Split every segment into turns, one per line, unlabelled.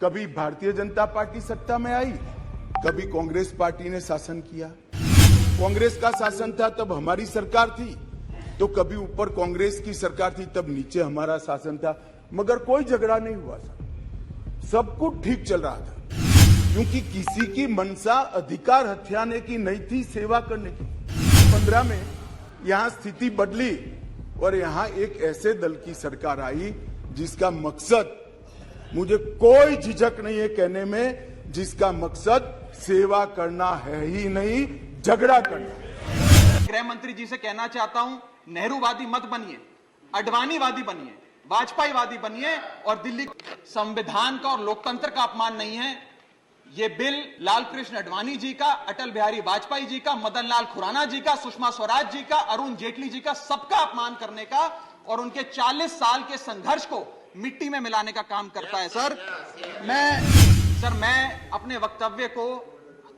कभी भारतीय जनता पार्टी सत्ता में आई, कभी कांग्रेस पार्टी ने शासन किया। कांग्रेस का शासन था तब हमारी सरकार थी, तो कभी ऊपर कांग्रेस की सरकार थी तब नीचे हमारा शासन था, मगर कोई झगड़ा नहीं हुआ था, सब कुछ ठीक चल रहा था। क्योंकि किसी की मनसा अधिकार हथियाने की नहीं थी, सेवा करने की। 15 में यहां स्थिति बदली और यहां एक ऐसे दल की सरकार आई जिसका मकसद, मुझे कोई झिझक नहीं है कहने में, जिसका मकसद सेवा करना है ही नहीं, झगड़ा करना।
गृह मंत्री जी से कहना चाहता हूं, नेहरूवादी मत बनिए, अडवाणीवादी बनिए, वाजपेयीवादी बनिए और दिल्ली संविधान का और लोकतंत्र का अपमान नहीं है। ये बिल लाल कृष्ण आडवाणी जी का, अटल बिहारी वाजपेयी जी का, मदन लाल खुराना जी का, सुषमा स्वराज जी का, अरुण जेटली जी का, सबका अपमान करने का और उनके 40 साल के संघर्ष को मिट्टी में मिलाने का काम करता है। सर मैं अपने वक्तव्य को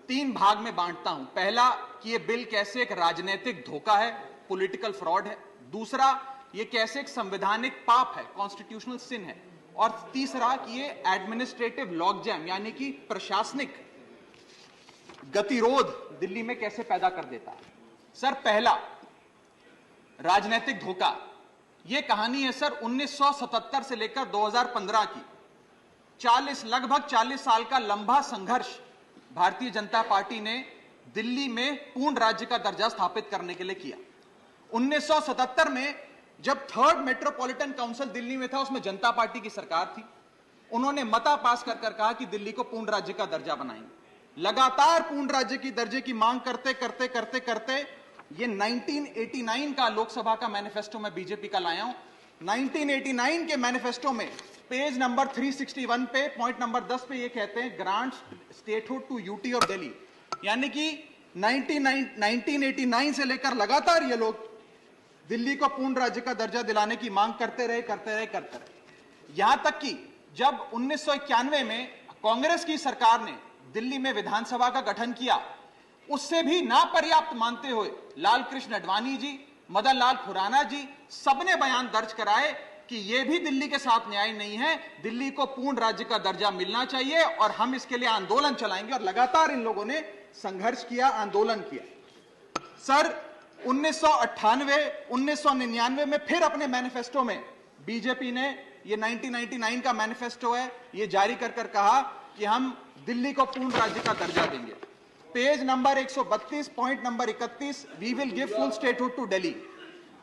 3 भाग में बांटता हूं। पहला कि ये बिल कैसे एक राजनीतिक धोखा है, पॉलिटिकल फ्रॉड है। दूसरा, ये कैसे एक संवैधानिक पाप है, कॉन्स्टिट्यूशनल सिन है। और तीसरा कि ये एडमिनिस्ट्रेटिव लॉकजैम यानी कि प्रशासनिक गतिरोध दिल्ली में कैसे पैदा कर देता है। सर पहला, राजनीतिक धोखा। ये कहानी है सर 1977 से लेकर 2015 की। लगभग 40 साल का लंबा संघर्ष भारतीय जनता पार्टी ने दिल्ली में पूर्ण राज्य का दर्जा स्थापित करने के लिए किया। 1977 में जब 3rd मेट्रोपॉलिटन काउंसिल दिल्ली में था, उसमें जनता पार्टी की सरकार थी। उन्होंने मता पास कर कहा कि दिल्ली को पूर्ण राज्य का दर्जा बनाएंगे। लगातार पूर्ण राज्य की दर्जे की मांग करते करते ये 1989 का लोकसभा का मैनिफेस्टो में बीजेपी का लाया हूं। 1989 के मैनिफेस्टो में पेज नंबर 361 पे पॉइंट नंबर 10 पे ये कहते हैं, grant statehood to UT of Delhi. यानी कि 1989 से लेकर लगातार ये लोग दिल्ली को पूर्ण राज्य का दर्जा दिलाने की मांग करते रहे। यहां तक कि जब 1991 में कांग्रेस की सरकार ने दिल्ली में विधानसभा का गठन किया, उससे भी ना पर्याप्त मानते हुए लाल कृष्ण आडवाणी जी, मदन लाल खुराना जी सबने बयान दर्ज कराए कि यह भी दिल्ली के साथ न्याय नहीं है, दिल्ली को पूर्ण राज्य का दर्जा मिलना चाहिए और हम इसके लिए आंदोलन चलाएंगे। और लगातार इन लोगों ने संघर्ष किया, आंदोलन किया। सर 1998, 1999 में फिर अपने मैनिफेस्टो में बीजेपी ने, ये 1999 का मैनिफेस्टो है, ये जारी कर कहा कि हम दिल्ली को पूर्ण राज्य का दर्जा देंगे। Page number 132 point number 31, we will give full statehood to Delhi.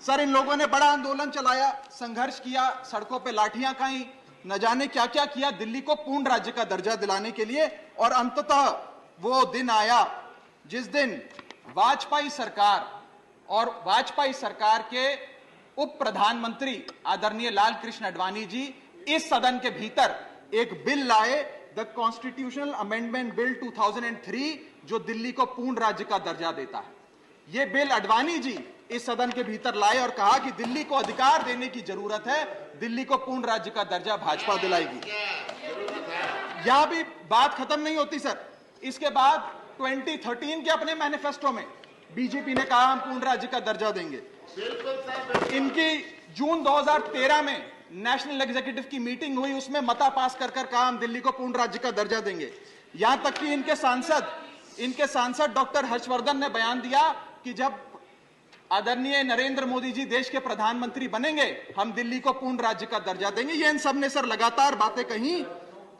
Sir इन लोगों ने बड़ा आंदोलन चलाया, संघर्ष किया, सड़कों पे लाठियां खाई, न जाने क्या क्या किया दिल्ली को पूर्ण राज्य का दर्जा दिलाने के लिए। और अंततः वो दिन आया जिस दिन वाजपेयी सरकार और वाजपेयी सरकार के उप प्रधानमंत्री आदरणीय लाल कृष्ण आडवाणी जी इस सदन के भीतर एक बिल लाए, द कॉन्स्टिट्यूशनल अमेंडमेंट बिल 2003, जो दिल्ली को पूर्ण राज्य का दर्जा देता है। यह बिल आडवाणी जी इस सदन के भीतर लाए और कहा कि दिल्ली को अधिकार देने की जरूरत है, दिल्ली को पूर्ण राज्य का दर्जा भाजपा दिलाएगी। यहां भी बात खत्म नहीं होती सर। इसके बाद 2013 के अपने मैनिफेस्टो में बीजेपी ने कहा हम पूर्ण राज्य का दर्जा देंगे। इनकी जून 2013 में नेशनल एग्जीक्यूटिव की मीटिंग हुई, उसमें मता पास कर कहा हम दिल्ली को पूर्ण राज्य का दर्जा देंगे। यहां तक कि इनके सांसद डॉक्टर हर्षवर्धन ने बयान दिया कि जब आदरणीय नरेंद्र मोदी जी देश के प्रधानमंत्री बनेंगे, हम दिल्ली को पूर्ण राज्य का दर्जा देंगे। ये इन सब ने सर लगातार बातें कही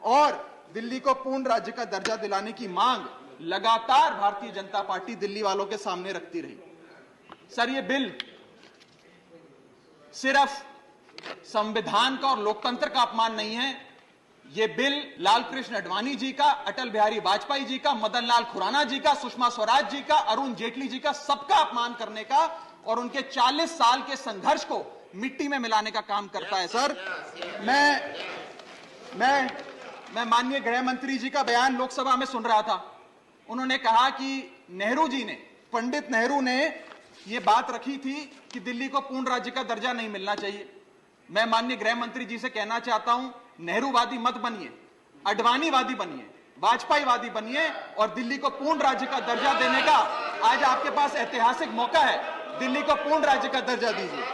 और दिल्ली को पूर्ण राज्य का दर्जा दिलाने की मांग लगातार भारतीय जनता पार्टी दिल्ली वालों के सामने रखती रही। सर ये बिल सिर्फ संविधान का और लोकतंत्र का अपमान नहीं है, यह बिल लाल कृष्ण आडवाणी जी का, अटल बिहारी वाजपेयी जी का, मदन लाल खुराना जी का, सुषमा स्वराज जी का, अरुण जेटली जी का, सबका अपमान करने का और उनके 40 साल के संघर्ष को मिट्टी में मिलाने का काम करता है। सर मैं माननीय गृह मंत्री जी का बयान लोकसभा में सुन रहा था। उन्होंने कहा कि नेहरू जी ने, पंडित नेहरू ने यह बात रखी थी कि दिल्ली को पूर्ण राज्य का दर्जा नहीं मिलना चाहिए। मैं माननीय गृह मंत्री जी से कहना चाहता हूं, नेहरूवादी मत बनिए, अडवाणीवादी बनिए, वाजपेयीवादी बनिए और दिल्ली को पूर्ण राज्य का दर्जा देने का आज आपके पास ऐतिहासिक मौका है। दिल्ली को पूर्ण राज्य का दर्जा दीजिए।